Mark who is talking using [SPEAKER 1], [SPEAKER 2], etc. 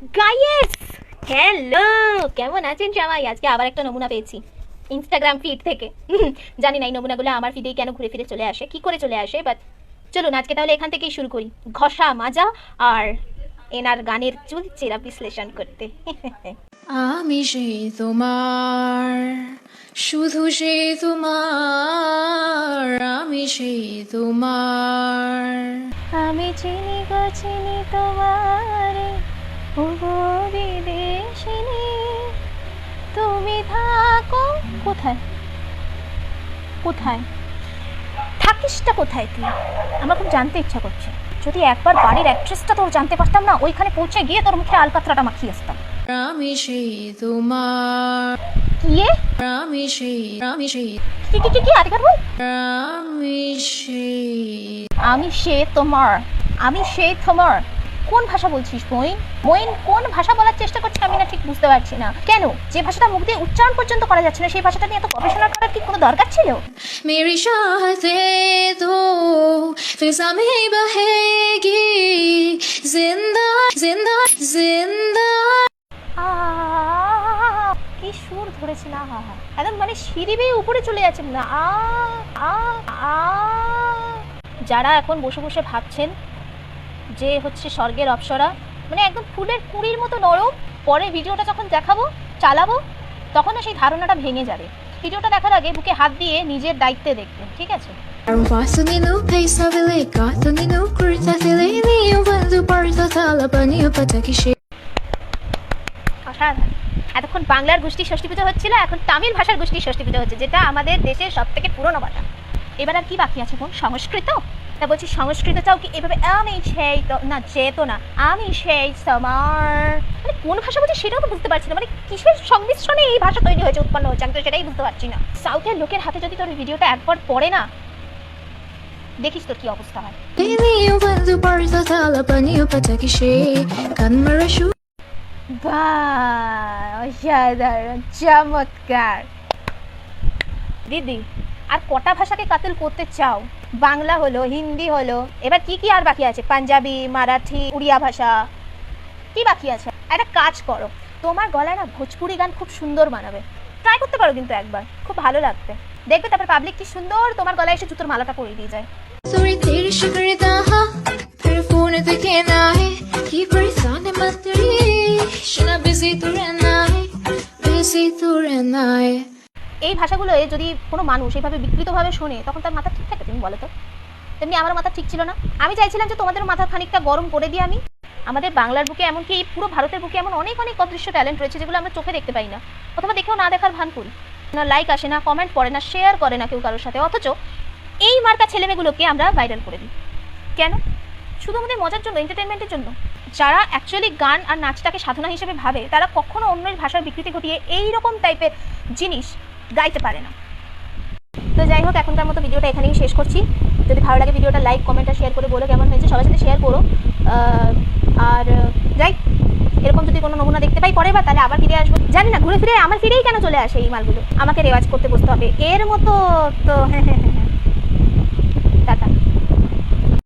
[SPEAKER 1] Guys, hello, কেমন আছেন সবাই? আজকে আবার একটা নমুনা পেয়েছি ইনস্টাগ্রাম ফিড থেকে। জানি না এই নমুনাগুলো আমার ফিডেই কেন ঘুরে ফিরে চলে আসে, কি করে চলে আসে, বাট চলুন আজকে তাহলে এখান থেকেই শুরু করি ঘষা মাজা আর এনার গানের চুলচেরা বিশ্লেষণ করতে।
[SPEAKER 2] আমি সেই তোমার, শুধু সেই তোমার, আমি সেই তোমার।
[SPEAKER 1] আমি চিনি গো চিনি তোমারে, ওগো বিদেশিনী, তুমি থাকো কোথায় কোথায় থাকিসটা কোথায় তুই? আমার খুব জানতে ইচ্ছা করছে। যদি একবার বাড়ির অ্যাড্রেসটা তোর জানতে পারতাম না, ওইখানে পৌঁছে গিয়ে তোর মুখে আলকাতরাটা মাখিয়ে আসতাম।
[SPEAKER 2] আমি সেই তোমার,
[SPEAKER 1] কি
[SPEAKER 2] আমি সেই, আমি সেই,
[SPEAKER 1] কি কি কি কি আরেকবার বল।
[SPEAKER 2] আমি সেই।
[SPEAKER 1] আমি সে তোমার, আমি সেই তোমার। কোন ভাষা বলছিস মইন? মইন কোন ভাষা বলার চেষ্টা করছিস আমি না ঠিক বুঝতে পারছি না। কেন যে ভাষাটা মুখ দিয়ে উচ্চারণ পর্যন্ত করা যাচ্ছে না সেই ভাষাটা নিয়ে এত গবেষণা করার কি কোনো দরকার ছিল?
[SPEAKER 2] मेरी चाहतें तो फिजा में बहेगी, जिंदा जिंदा जिंदा।
[SPEAKER 1] কি সুর ধরেছে না, একদম মানে সিঁড়ি বেয়ে উপরে চলে যাচ্ছে না। যারা এখন বসে বসে ভাবছেন যে হচ্ছে স্বর্গের অপ্সরা, মানে একদম ফুলের কুঁড়ির মতো নরম, পরে ভিডিওটা যখন দেখাবো চালাবো তখন সেই ধারণাটা ভেঙে যাবে। ভিডিওটা দেখার আগে বুকে হাত দিয়ে নিজের দায়িত্বে দেখবেন, ঠিক আছে?
[SPEAKER 2] Arvasaninu paisavile kataninu kurtafile niyo bandu parta talabaniyo patakishe.
[SPEAKER 1] অসাধারণ। এতক্ষণ বাংলার গোষ্ঠী ষষ্ঠী পুজো হচ্ছিল, এখন তামিল ভাষার গোষ্ঠী ষষ্ঠী পুজো হচ্ছে, যেটা আমাদের দেশের সব থেকে পুরনো ভাষা। এবার আর কি বাকি আছে কোন? সংস্কৃত। তা বলছি সংস্কৃতটাও কি এভাবে আমি সেই তো না, যেত না আমি সেই তোমার, মানে কোন ভাষা বলছি সেটাও তো বুঝতে পারছি না। মানে কিসের সংমিশ্রণে এই ভাষা তৈরি হয়েছে, উৎপন্ন হচ্ছে, আমি তো সেটাই বুঝতে পারছি না। সাউথের লোকের হাতে যদি তোর ভিডিওটা একবার পড়ে না, দেখিস তোর কি অবস্থা হয়।
[SPEAKER 2] Niyo bandu parta talabaniyo patakishe. Kanmarashu.
[SPEAKER 1] বাহ, অসাধারণ, চমৎকার। দিদি আর কটা ভাষাকে কাতিল করতে চাও? বাংলা হলো, হিন্দি হলো, এবার কি কি আর বাকি আছে? পাঞ্জাবি, মারাঠি, উড়িয়া ভাষা, কি বাকি আছে? একটা কাজ করো, তোমার গলায় না ভোজপুরি গান খুব সুন্দর মানাবে, ট্রাই করতে পারো কিন্তু একবার, খুব ভালো লাগবে। দেখবে তারপর পাবলিক কি সুন্দর তোমার গলায় এসে জুতোর মালাটা পরিয়ে দিয়ে যায়।
[SPEAKER 2] Sorry teri shikrita ha, phir phone te kehna hai ki paresan mat rahi, shina busy tu rehna hai, busy tu rehna hai.
[SPEAKER 1] এই ভাষাগুলো যদি কোনো মানুষ এইভাবে বিকৃতভাবে শোনে তখন তার মাথা ঠিক থাকে? তুমি বলো তো। তেমনি আমার মাথা ঠিক ছিল না। আমি চাইছিলাম যে তোমাদের মাথা খানিকটা গরম করে দিই আমি। আমাদের বাংলার বুকে, এমনকি পুরো ভারতের বুকে এমন অনেক অনেক অদৃশ্য ট্যালেন্ট রয়েছে যেগুলো আমরা চোখে দেখতে পাই না, অথবা দেখেও না দেখার ভান করি না। লাইক আসে না, কমেন্ট পড়ে না, শেয়ার করে না কেউ কারোর সাথে, অথচ এই মার্কা ছেলেমেয়েগুলোকে আমরা ভাইরাল করে দিই। কেন? শুধু আমাদের মজার জন্য, এন্টারটেনমেন্টের জন্য। যারা অ্যাকচুয়ালি গান আর নাচটাকে সাধনা হিসেবে ভাবে তারা কখনো অন্যের ভাষার বিকৃতি ঘটিয়ে এই রকম টাইপের জিনিস গাইতে পারে না। তো যাই হোক, এখনকার মতো ভিডিওটা এখানেই শেষ করছি। যদি ভালো লাগে ভিডিওটা লাইক, কমেন্ট আর শেয়ার করে বলো কেমন হয়েছে, সবার সাথে শেয়ার করো। আর যাই, এরকম যদি কোনো নমুনা দেখতে পাই পরের বার তাহলে আবার ফিরে আসবো। জানি না ঘুরে ফিরে আমার ফিরেই কেন চলে আসে এই মালগুলো, আমাকে রেওয়াজ করতে বসতে হবে এর মতো। তো হ্যাঁ, টাটা।